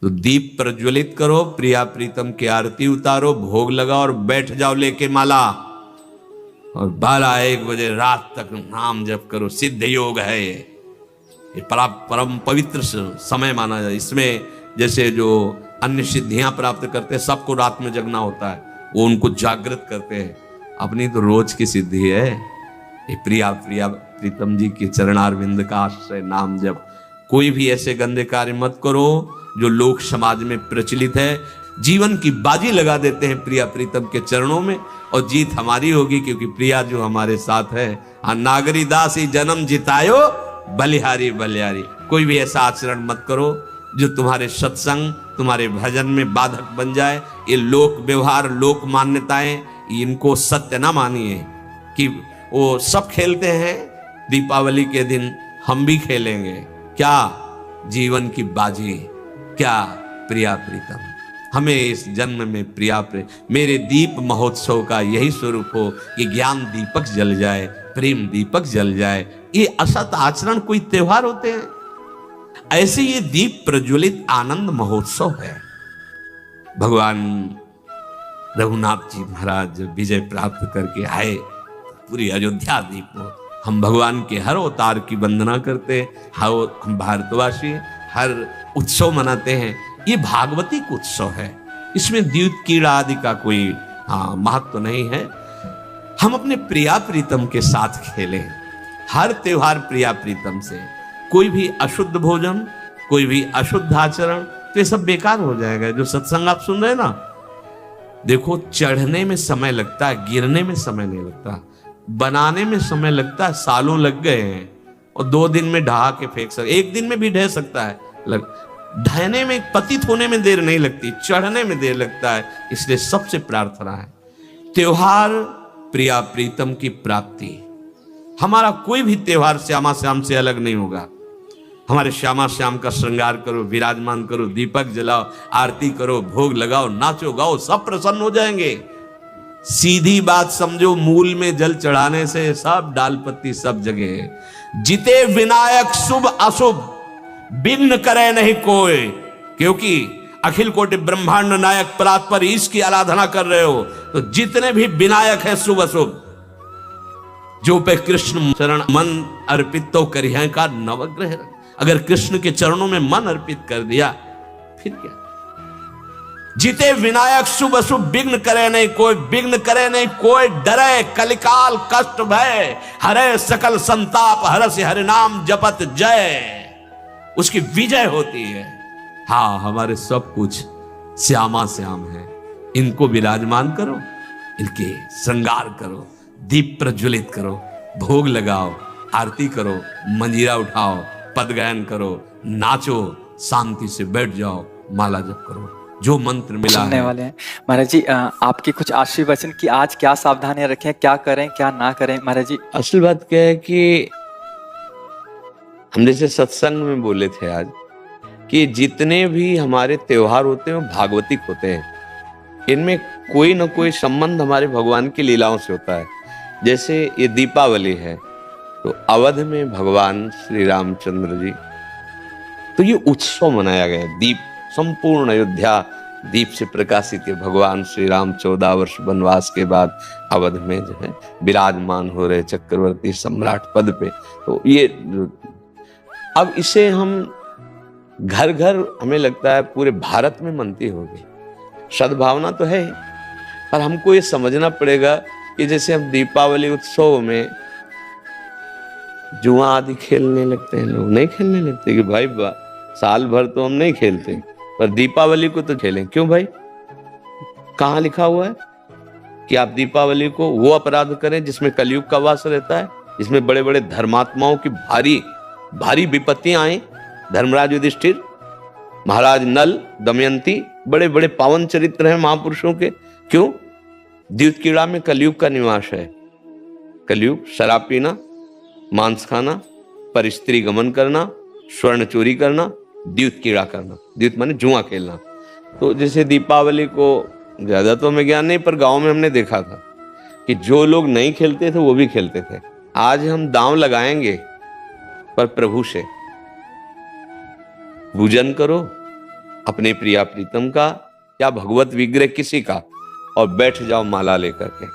तो दीप प्रज्वलित करो, प्रिया प्रीतम की आरती उतारो, भोग लगाओ और बैठ जाओ लेके माला, और 12-1 बजे रात तक नाम जप करो। सिद्ध योग है ये परम पवित्र समय माना जाए। इसमें जैसे जो अन्य सिद्धियां प्राप्त करते हैं, सबको रात में जगना होता है, वो उनको जागृत करते हैं। अपनी तो रोज की सिद्धि है ये प्रिया प्रीतम जी की चरणारविंद का आश्रय नाम जप। कोई भी ऐसे गंदे कार्य मत करो जो लोक समाज में प्रचलित है। जीवन की बाजी लगा देते हैं प्रिया प्रीतम के चरणों में, और जीत हमारी होगी, क्योंकि प्रिया जो हमारे साथ है। नागरी दास ही जन्म जितायो, बलिहारी बलिहारी। कोई भी ऐसा आचरण मत करो जो तुम्हारे सत्संग, तुम्हारे भजन में बाधक बन जाए। ये लोक व्यवहार, लोक मान्यताएं, इनको सत्य ना मानिए कि वो सब खेलते हैं, दीपावली के दिन हम भी खेलेंगे। क्या जीवन की बाजी, क्या प्रिया प्रीतम। हमें इस जन्म में प्रिया मेरे दीप महोत्सव का यही स्वरूप हो कि ज्ञान दीपक जल जाए, प्रेम दीपक जल जाए। ये असत आचरण कोई त्योहार होते हैं? ऐसे ये दीप प्रज्वलित आनंद महोत्सव है। भगवान रघुनाथ जी महाराज विजय प्राप्त करके आए, पूरी अयोध्या दीप हो। हम भगवान के हर अवतार की वंदना करते हैं, हम भारतवासी हर उत्सव मनाते हैं। ये भागवतिक उत्सव है, इसमें द्यूत कीड़ा आदि का कोई महत्व तो नहीं है। हम अपने प्रिया प्रीतम के साथ खेलें, हर त्योहार प्रिया प्रीतम से। कोई भी अशुद्ध भोजन, कोई भी अशुद्ध आचरण, तो ये सब बेकार हो जाएगा। जो सत्संग आप सुन रहे हैं ना, देखो चढ़ने में समय लगता है, गिरने में समय नहीं लगता। बनाने में समय लगता है, सालों लग गए हैं, और 2 दिन में ढहा के फेंक सकते, 1 दिन में भी ढह सकता है। ढहने में, पतित होने में देर नहीं लगती, चढ़ने में देर लगता है। इसलिए सबसे प्रार्थना है, त्योहार प्रिया प्रीतम की प्राप्ति। हमारा कोई भी त्योहार श्यामा श्याम से अलग नहीं होगा। हमारे श्यामा श्याम का श्रृंगार करो, विराजमान करो, दीपक जलाओ, आरती करो, भोग लगाओ, नाचो गाओ, सब प्रसन्न हो जाएंगे। सीधी बात समझो, मूल में जल चढ़ाने से सब डाल पत्ती सब जगह। जिते विनायक शुभ अशुभ बिघ्न करे नहीं कोई, क्योंकि अखिल कोटि ब्रह्मांड नायक परात्पर ईश की आराधना कर रहे हो, तो जितने भी विनायक है शुभ अशुभ, जो पे कृष्ण चरण मन अर्पित तो करिए का नवग्रह। अगर कृष्ण के चरणों में मन अर्पित कर दिया, फिर क्या। जिते विनायक शुभ अशुभ बिघ्न करे नहीं कोई, बिघ्न करे नहीं कोई, डरे कलिकाल कष्ट भय, हरे सकल संताप, हरस हरि नाम जपत जय। उसकी विजय होती है। हाँ, हमारे सब कुछ श्यामा श्याम है, इनको विराजमान करो, इनके श्रृंगार करो, दीप प्रज्वलित करो, भोग लगाओ, आरती करो, मंजीरा उठाओ, पद गायन करो, नाचो, शांति से बैठ जाओ, माला जप करो, जो मंत्र मिला सुनने वाले हैं। महाराज जी, आपके कुछ आशीर्वचन कि आज क्या सावधानियां रखें, क्या करें क्या ना करें महाराज जी? असल बात क्या है कि हम जैसे सत्संग में बोले थे आज कि जितने भी हमारे त्योहार होते हैं वो भागवतिक होते हैं। इनमें कोई ना कोई संबंध हमारे भगवान की लीलाओं से होता है। जैसे ये दीपावली है, तो अवध में भगवान श्री रामचंद्र जी, तो ये उत्सव मनाया गया। दीप, संपूर्ण अयोध्या दीप से प्रकाशित है। भगवान श्री राम 14 वर्ष वनवास के बाद अवध में जो है विराजमान हो रहे चक्रवर्ती सम्राट पद पे। तो ये अब इसे हम घर घर, हमें लगता है पूरे भारत में मनती होगी। सद्भावना तो है, पर हमको ये समझना पड़ेगा कि जैसे हम दीपावली उत्सव में जुआ आदि खेलने लगते हैं, लोग नहीं खेलने लगते कि भाई साल भर तो हम नहीं खेलते, पर दीपावली को तो खेलें। क्यों भाई? कहाँ लिखा हुआ है कि आप दीपावली को वो अपराध करें जिसमें कलयुग का वास रहता है, जिसमें बड़े बड़े धर्मात्माओं की भारी भारी विपत्तियां आई। धर्मराज युधिष्ठिर, महाराज नल, दमयंती, बड़े बड़े पावन चरित्र हैं महापुरुषों के। क्यों? द्यूत कीड़ा में कलयुग का निवास है। कलयुग शराब पीना, मांस खाना, पर स्त्री गमन करना, स्वर्ण चोरी करना, द्यूत कीड़ा करना। द्यूत माने जुआ खेलना। तो जैसे दीपावली को ज्यादा तो हमें ज्ञान नहीं, पर गांव में हमने देखा था कि जो लोग नहीं खेलते थे वो भी खेलते थे। आज हम दांव लगाएंगे, पर प्रभु से पूजन करो, अपने प्रिया प्रीतम का या भगवत विग्रह किसी का, और बैठ जाओ माला लेकर के।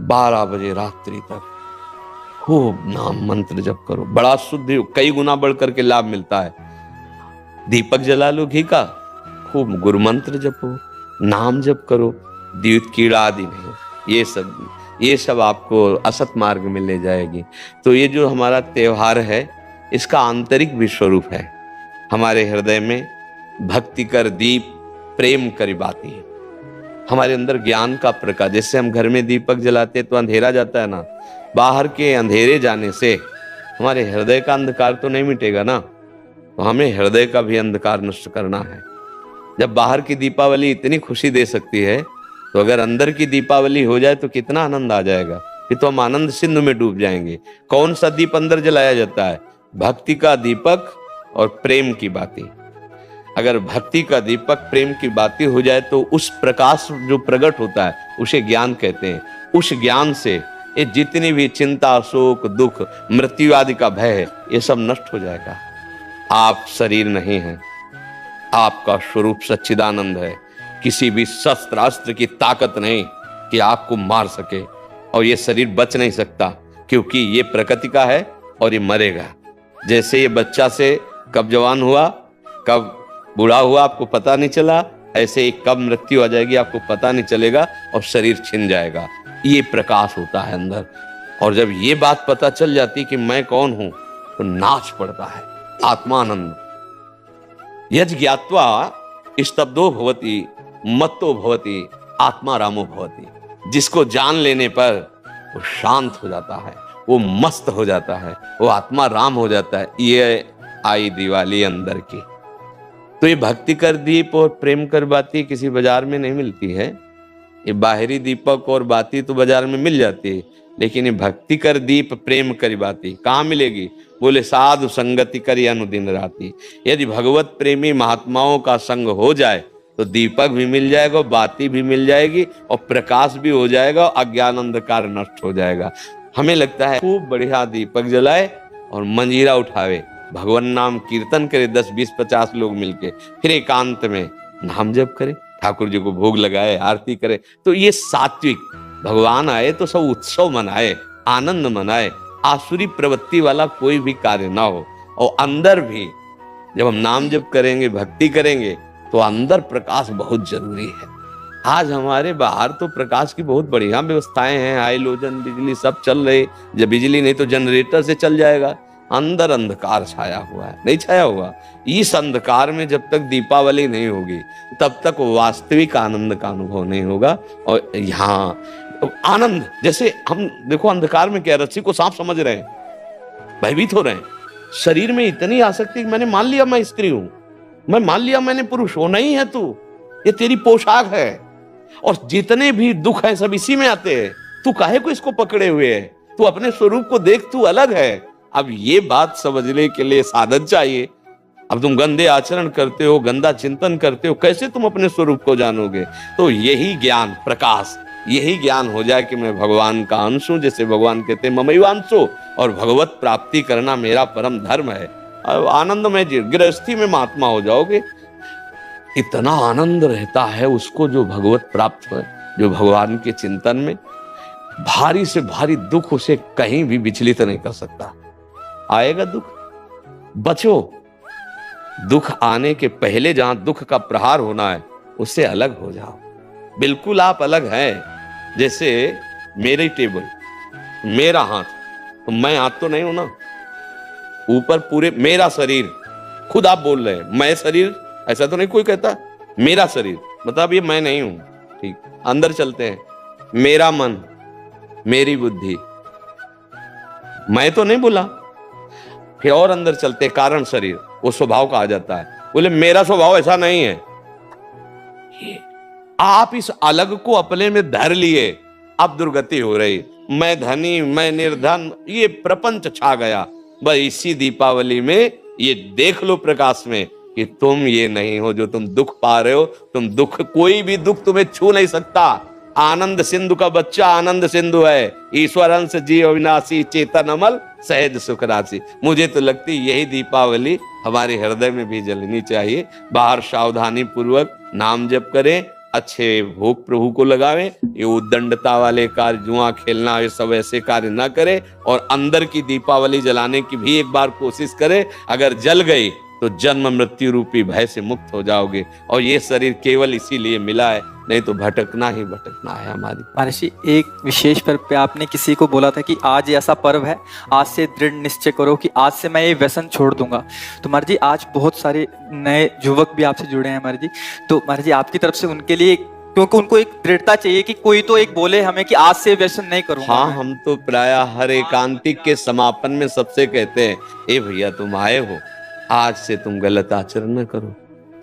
12 बजे रात्रि तक खूब नाम मंत्र जप करो, बड़ा शुद्ध कई गुना बढ़ करके लाभ मिलता है। दीपक जला लो घी का, खूब गुरु मंत्र जपो, नाम जप करो, द्यूत कीड़ा आदि नहीं, ये सब आपको असत मार्ग में ले जाएगी। तो ये जो हमारा त्योहार है, इसका आंतरिक भी स्वरूप है। हमारे हृदय में भक्ति कर दीप प्रेम करी बाती, हमारे अंदर ज्ञान का प्रकाश। जैसे हम घर में दीपक जलाते तो अंधेरा जाता है ना, बाहर के अंधेरे जाने से हमारे हृदय का अंधकार तो नहीं मिटेगा ना, तो हमें हृदय का भी अंधकार नष्ट करना है। जब बाहर की दीपावली इतनी खुशी दे सकती है, तो अगर अंदर की दीपावली हो जाए तो कितना आनंद आ जाएगा। फिर तो हम आनंद सिंधु में डूब जाएंगे। कौन सा दीप अंदर जलाया जाता है? भक्ति का दीपक और प्रेम की बाती। अगर भक्ति का दीपक प्रेम की बाती हो जाए तो उस प्रकाश जो प्रकट होता है उसे ज्ञान कहते हैं। उस ज्ञान से ये जितनी भी चिंता, शोक, दुख, मृत्यु आदि का भय है, ये सब नष्ट हो जाएगा। आप शरीर नहीं हैं, आपका स्वरूप सच्चिदानंद है। किसी भी शस्त्र अस्त्र की ताकत नहीं कि आपको मार सके, और ये शरीर बच नहीं सकता, क्योंकि ये प्रकृति का है और ये मरेगा। जैसे ये बच्चा से कब जवान हुआ, कब बूढ़ा हुआ, आपको पता नहीं चला, ऐसे ही कब मृत्यु आ जाएगी आपको पता नहीं चलेगा, और शरीर छिन जाएगा। ये प्रकाश होता है अंदर। और जब ये बात पता चल जाती कि मैं कौन हूं, तो नाच पड़ता है आत्मानंद। यज ज्ञात्वा स्तब्धो भवति मत्तो भवति आत्मा रामो भवति। जिसको जान लेने पर वो शांत हो जाता है, वो मस्त हो जाता है, वो आत्मा राम हो जाता है। ये आई दिवाली अंदर की। तो ये भक्ति कर दीप और प्रेम कर बाती किसी बाजार में नहीं मिलती है। ये बाहरी दीपक और बाती तो बाजार में मिल जाती है, लेकिन ये भक्ति कर दीप प्रेम कर बाती कहाँ मिलेगी? बोले साधु संगति करी अनुदिन राती। यदि भगवत प्रेमी महात्माओं का संग हो जाए तो दीपक भी मिल जाएगा, बाती भी मिल जाएगी, और प्रकाश भी हो जाएगा, अज्ञान अंधकार नष्ट हो जाएगा। हमें लगता है खूब बढ़िया दीपक जलाए और मंजीरा उठावे, भगवान नाम कीर्तन करे 10, 20, 50 लोग मिलके, फिर एकांत में नाम जप करे, ठाकुर जी को भोग लगाए, आरती करे। तो ये सात्विक, भगवान आए तो सब उत्सव मनाए, आनंद मनाए, आसुरी प्रवृत्ति वाला कोई भी कार्य ना हो। और अंदर भी जब हम नाम जप करेंगे, भक्ति करेंगे, तो अंदर प्रकाश बहुत जरूरी है। आज हमारे बाहर तो प्रकाश की बहुत बढ़िया व्यवस्थाएं हैं, हाइलोजन बिजली सब चल रही। जब बिजली नहीं तो जनरेटर से चल जाएगा। अंदर अंधकार छाया हुआ है, नहीं छाया हुआ। इस अंधकार में जब तक दीपावली नहीं होगी, तब तक वास्तविक आनंद का अनुभव नहीं होगा। और यहाँ आनंद, जैसे हम देखो अंधकार में क्या, रस्सी को सांप समझ रहे हैं, भयभीत हो रहे हैं। शरीर में इतनी आसक्ति, मैंने मान लिया मैं स्त्री हूं, मैं मान लिया मैंने पुरुष हो, नहीं है तू, ये तेरी पोशाक है, और जितने भी दुख हैं सब इसी में आते हैं। तू काहे को इसको पकड़े हुए है? तू अपने स्वरूप को देख, तू अलग है। अब ये बात समझने के लिए साधन चाहिए। अब तुम गंदे आचरण करते हो, गंदा चिंतन करते हो, कैसे तुम अपने स्वरूप को जानोगे? तो यही ज्ञान प्रकाश, यही ज्ञान हो जाए कि मैं भगवान का अंश हूं, जैसे भगवान कहते हैं ममैवांशो, और भगवत प्राप्ति करना मेरा परम धर्म है। अब आनंदमय गृहस्थी में महात्मा हो जाओगे। इतना आनंद रहता है उसको जो भगवत प्राप्त है, जो भगवान के चिंतन में, भारी से भारी दुख उसे कहीं भी विचलित नहीं कर सकता। आएगा दुख, बचो। दुख आने के पहले जहां दुख का प्रहार होना है, उससे अलग हो जाओ। बिल्कुल आप अलग हैं। जैसे मेरी टेबल, मेरा हाथ, तो मैं हाथ तो नहीं हूं ना, ऊपर पूरे मेरा शरीर, खुद आप बोल रहे हैं मैं शरीर, ऐसा तो नहीं कोई कहता मेरा शरीर, मतलब ये मैं नहीं हूं। ठीक, अंदर चलते हैं, मेरा मन, मेरी बुद्धि, मैं तो नहीं बोला। फिर और अंदर चलते, कारण शरीर, वो स्वभाव का आ जाता है। बोले मेरा स्वभाव ऐसा नहीं है। आप इस अलग को अपने में धर लिए, अब दुर्गति हो रही। मैं धनी, मैं निर्धन, ये प्रपंच छा गया। बस इसी दीपावली में ये देख लो प्रकाश में कि तुम ये नहीं हो जो तुम दुख पा रहे हो। तुम दुख, कोई भी दुख तुम्हें छू नहीं सकता। आनंद सिंधु का बच्चा आनंद सिंधु है। ईश्वर अंश जीव अविनाशी, चेतन अमल सहज सुख राशि। मुझे तो लगती यही दीपावली हमारे हृदय में भी जलनी चाहिए। बाहर सावधानी पूर्वक नाम जप करें, अच्छे भोग प्रभु को लगावें, ये उद्दंडता वाले कार्य, जुआ खेलना, ये सब ऐसे कार्य ना करें। और अंदर की दीपावली जलाने की भी एक बार कोशिश करें। अगर जल गई तो जन्म मृत्यु रूपी भय से मुक्त हो जाओगे। और ये शरीर केवल इसीलिए मिला है, नहीं तो भटकना ही भटकना है हमारी। महर्षि जी, एक विशेष पर्व पे आपने किसी को बोला था कि आज ऐसा पर्व है, आज से दृढ़ निश्चय करो कि आज से मैं ये व्यसन छोड़ दूंगा। तो महर्षि जी, आज बहुत सारे नए युवक भी आपसे जुड़े हैं महर्षि जी। तो महर्षि जी, आपकी तरफ से उनके लिए, क्योंकि उनको एक दृढ़ता चाहिए कि कोई तो एक बोले हमें कि आज से व्यसन नहीं करूंगा। हाँ, हम तो प्राय हर एकांतिक के समापन में सबसे कहते हैं, ए भैया तुम आए हो, आज से तुम गलत आचरण न करो,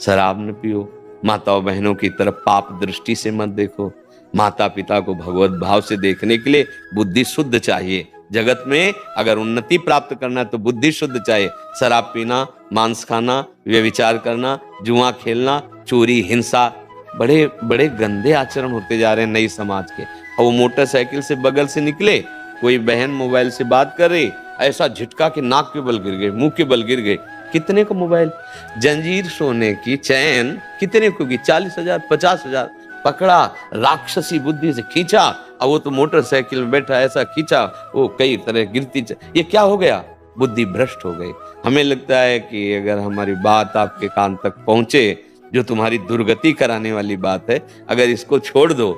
शराब न पियो, माताओं बहनों की तरफ पाप दृष्टि से मत देखो। माता पिता को भगवत भाव से देखने के लिए बुद्धि शुद्ध चाहिए। जगत में अगर उन्नति प्राप्त करना है तो बुद्धि शुद्ध चाहिए। शराब पीना, मांस खाना, व्यभिचार करना, जुआ खेलना, चोरी, हिंसा, बड़े बड़े गंदे आचरण होते जा रहे हैं नई समाज के। और वो मोटरसाइकिल से बगल से निकले, कोई बहन मोबाइल से बात कर रही, ऐसा झटका कि नाक के बल गिर गए, मुंह के बल गिर गए। कितने को मोबाइल, जंजीर सोने की चैन कितने को की, 40,000 50,000। पकड़ा, राक्षसी बुद्धि से खींचा, और वो तो मोटरसाइकिल में बैठा ऐसा खींचा, वो कई तरह गिरती। ये क्या हो गया? बुद्धि भ्रष्ट हो गई। हमें लगता है कि अगर हमारी बात आपके कान तक पहुंचे, जो तुम्हारी दुर्गति कराने वाली बात है, अगर इसको छोड़ दो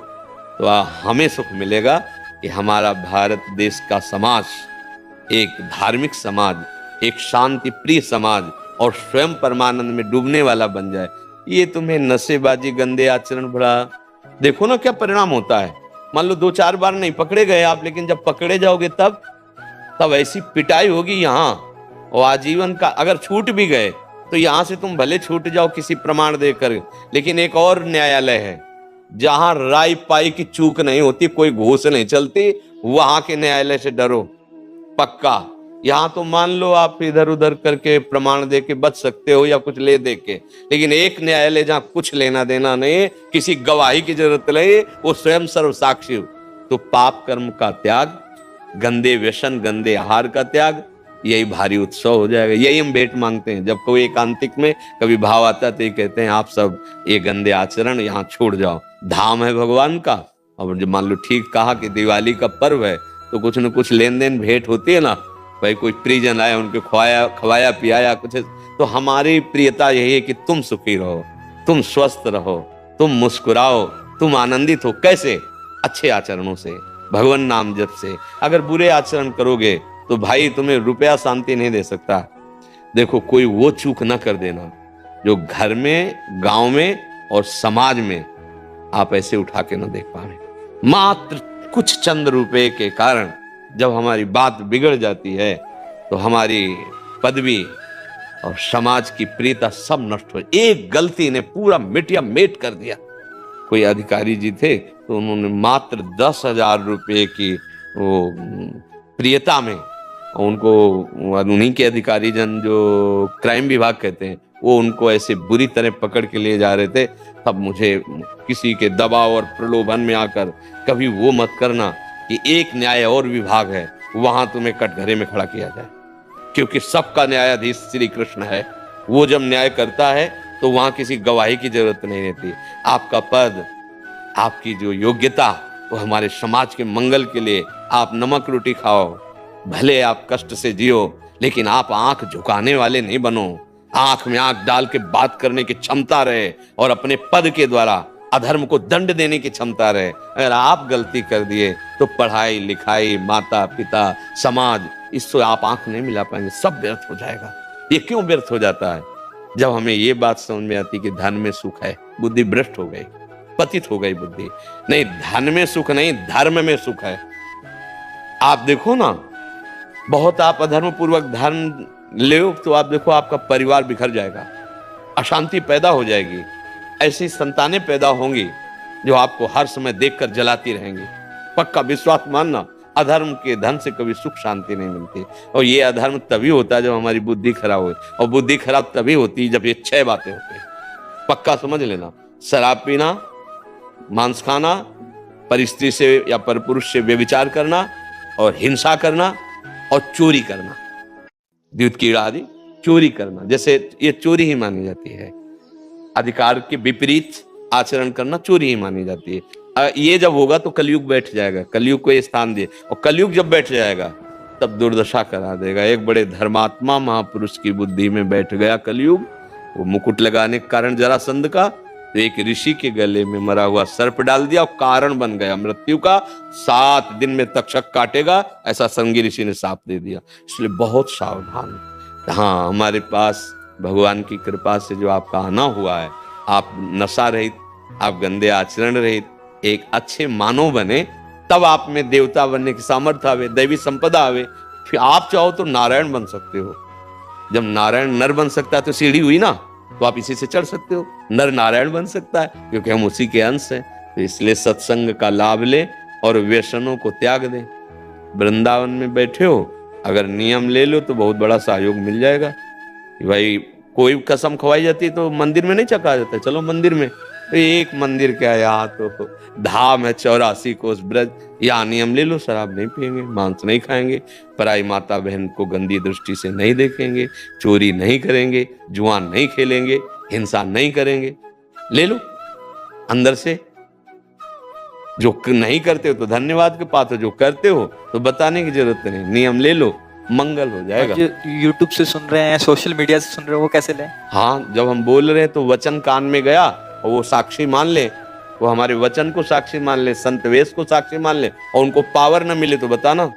तो हमें सुख मिलेगा कि हमारा भारत देश का समाज एक धार्मिक समाज, एक शांति प्रिय समाज और स्वयं परमानंद में डूबने वाला बन जाए। ये तुम्हें नशेबाजी, गंदे आचरण, बड़ा देखो ना क्या परिणाम होता है। मान लो 2-4 बार नहीं पकड़े गए आप, लेकिन जब पकड़े जाओगे तब ऐसी पिटाई होगी यहाँ, और आजीवन का। अगर छूट भी गए तो यहाँ से तुम भले छूट जाओ किसी प्रमाण देकर, लेकिन एक और न्यायालय है जहां राय पाई की चूक नहीं होती, कोई घूस नहीं चलती, वहां के न्यायालय से डरो पक्का। यहाँ तो मान लो आप इधर उधर करके प्रमाण दे के बच सकते हो या कुछ ले दे के, लेकिन एक न्यायालय जहाँ कुछ लेना देना नहीं, किसी गवाही की जरूरत नहीं, वो स्वयं सर्व साक्षी हो। तो पाप कर्म का त्याग, गंदे व्यसन, गंदे आहार का त्याग, यही भारी उत्सव हो जाएगा। यही हम भेंट मांगते हैं। जब कोई एकांतिक में कभी भाव आता है तो ये कहते हैं, आप सब ये गंदे आचरण यहाँ छोड़ जाओ, धाम है भगवान का। और जब मान लो ठीक कहा कि दिवाली का पर्व है तो कुछ न कुछ लेन देन भेंट होती है ना, भाई कोई परिजन आया, उनके खवाया पियाया कुछ, तो हमारी प्रियता यही है कि तुम सुखी रहो, तुम स्वस्थ रहो, तुम मुस्कुराओ, तुम आनंदित हो। कैसे? अच्छे आचरणों से, भगवान नाम जप से। अगर बुरे आचरण करोगे तो भाई तुम्हें रुपया शांति नहीं दे सकता। देखो, कोई वो चूक ना कर देना जो घर में, गांव में और समाज में आप ऐसे उठा के ना देख पा रहे। मात्र कुछ चंद रुपए के कारण जब हमारी बात बिगड़ जाती है तो हमारी पदवी और समाज की प्रियता सब नष्ट हो। एक गलती ने पूरा मिटिया मेट कर दिया। कोई अधिकारी जी थे तो उन्होंने मात्र 10,000 रुपए की वो प्रियता में, उनको उन्हीं के अधिकारी जन जो क्राइम विभाग कहते हैं, वो उनको ऐसे बुरी तरह पकड़ के ले जा रहे थे। तब मुझे किसी के दबाव और प्रलोभन में आकर, कभी वो मत करना कि एक न्याय और विभाग है वहां तुम्हें कटघरे में खड़ा किया जाए, क्योंकि सबका न्यायाधीश श्री कृष्ण है। वो जब न्याय करता है तो वहां किसी गवाही की जरूरत नहीं रहती। आपका पद, आपकी जो योग्यता, वो हमारे समाज के मंगल के लिए। आप नमक रोटी खाओ, भले आप कष्ट से जियो, लेकिन आप आंख झुकाने वाले नहीं बनो। आंख में आंख डाल के बात करने की क्षमता रहे और अपने पद के द्वारा अधर्म को दंड देने की क्षमता रहे। अगर आप गलती कर दिए तो पढ़ाई लिखाई, माता पिता, समाज, इससे आप आंख नहीं मिला पाएंगे, सब व्यर्थ हो जाएगा। ये क्यों व्यर्थ हो जाता है? जब हमें ये बात समझ में आती कि धन में सुख है, बुद्धि भ्रष्ट हो गई, पतित हो गई बुद्धि। नहीं, धन में सुख नहीं, धर्म में सुख है। आप देखो ना, बहुत आप अधर्म पूर्वक धर्म ले तो आप देखो आपका परिवार बिखर जाएगा, अशांति पैदा हो जाएगी। ऐसी संतानें पैदा होंगी जो आपको हर समय देखकर जलाती रहेंगी। पक्का विश्वास मानना, अधर्म के धन से कभी सुख शांति नहीं मिलती। और ये अधर्म तभी होता है जब हमारी बुद्धि खराब हो, और बुद्धि खराब तभी होती है जब ये 6 बातें होती है। पक्का समझ लेना, शराब पीना, मांस खाना, परिस्त्री से या परपुरुष से व्यभिचार करना और हिंसा करना और चोरी करना, द्युत कीड़ा आदि चोरी करना, जैसे ये चोरी ही मानी जाती है। अधिकार के विपरीत आचरण करना चोरी ही मानी जाती है। ये जब होगा तो कलयुग बैठ जाएगा, कलयुग को ये स्थान दिए, और कलयुग जब बैठ जाएगा तब दुर्दशा करा देगा। एक बड़े धर्मात्मा महापुरुष की बुद्धि में बैठ गया कलयुग, वो मुकुट लगाने के कारण जरासंध का, तो एक ऋषि के गले में मरा हुआ सर्प डाल दिया और कारण बन गया मृत्यु का। 7 दिन में तक्षक काटेगा, ऐसा संगी ऋषि ने शाप दे दिया। इसलिए बहुत सावधान। हाँ, हमारे पास भगवान की कृपा से जो आपका आना हुआ है, आप नशा रहित, आप गंदे आचरण रहित एक अच्छे मानव बने, तब आप में देवता बनने की सामर्थ्य आवे, दैवी संपदा आवे। फिर आप चाहो तो नारायण बन सकते हो। जब नारायण नर बन सकता है तो सीढ़ी हुई ना, तो आप इसी से चढ़ सकते हो। नर नारायण बन सकता है क्योंकि हम उसी के अंश हैं। तो इसलिए सत्संग का लाभ ले और व्यसनों को त्याग दे। वृंदावन में बैठे हो, अगर नियम ले लो तो बहुत बड़ा सहयोग मिल जाएगा। भाई कोई कसम खवाई जाती है तो मंदिर में नहीं चखा जाता, चलो मंदिर में। तो एक मंदिर क्या, यहाँ तो धाम है 84 कोस ब्रज, यहाँ नियम ले लो, शराब नहीं पिएंगे, मांस नहीं खाएंगे, पराई माता बहन को गंदी दृष्टि से नहीं देखेंगे, चोरी नहीं करेंगे, जुआ नहीं खेलेंगे, हिंसा नहीं करेंगे। ले लो अंदर से। जो नहीं करते हो तो धन्यवाद के पात्र, जो करते हो तो बताने की जरूरत नहीं, नियम ले लो, मंगल हो जाएगा। जो यूट्यूब से सुन रहे हैं, सोशल मीडिया से सुन रहे हो, वो कैसे लें? हाँ, जब हम बोल रहे हैं तो वचन कान में गया और वो साक्षी मान ले, वो हमारे वचन को साक्षी मान ले, संत वेश को साक्षी मान ले, और उनको पावर न मिले तो बताना।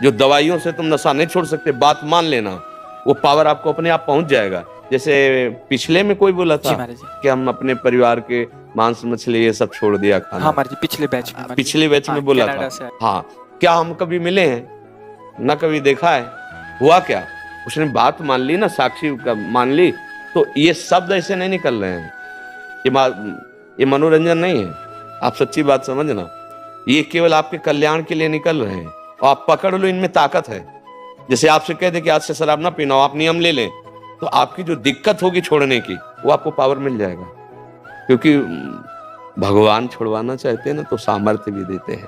जो दवाइयों से तुम नशा नहीं छोड़ सकते, बात मान लेना, वो पावर आपको अपने आप पहुंच जाएगा। जैसे पिछले में कोई बोला था कि हम अपने परिवार के मांस मछली ये सब छोड़ दिया खाना। हाँ महाराज जी, पिछले बैच में बोला था। हाँ, क्या हम कभी मिले हैं? ना कभी देखा है। हुआ क्या, उसने बात मान ली ना, साक्षी मान ली, तो ये शब्द ऐसे नहीं निकल रहे हैं। ये मनोरंजन नहीं है, आप सच्ची बात समझना। ये केवल आपके कल्याण के लिए निकल रहे हैं, और आप पकड़ लो, इनमें ताकत है। जैसे आपसे कह दे कि आज से शराब ना पीना, आप नियम ले लें, तो आपकी जो दिक्कत होगी छोड़ने की, वो आपको पावर मिल जाएगा। क्योंकि भगवान छुड़वाना चाहते हैं ना तो सामर्थ्य भी देते हैं।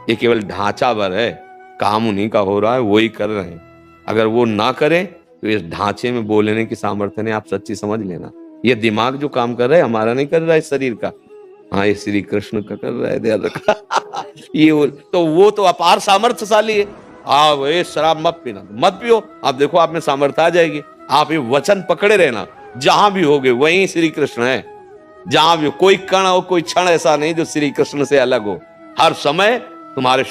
ये केवल ढांचा भर है, काम उन्हीं का हो रहा है, वो ही कर रहे हैं। अगर वो ना करें तो इस ढांचे में बोलने की सामर्थ्य नहीं, आप सच्ची समझ लेना। ये दिमाग जो काम कर रहा है हमारा नहीं कर रहा है, शरीर का। हाँ, ये श्री कृष्ण का कर रहा है, ध्यान रखा। ये तो वो तो अपार सामर्थ्यशाली है। हाँ भाई, शराब मत पीना, मत पियो, आप देखो आप में सामर्थ्य आ जाएगी। आप ये वचन पकड़े रहना, जहां भी होगे वहीं श्री कृष्ण है। जहां भी कोई कण और कोई क्षण ऐसा नहीं जो श्री कृष्ण से अलग हो। हर समय तुम्हारे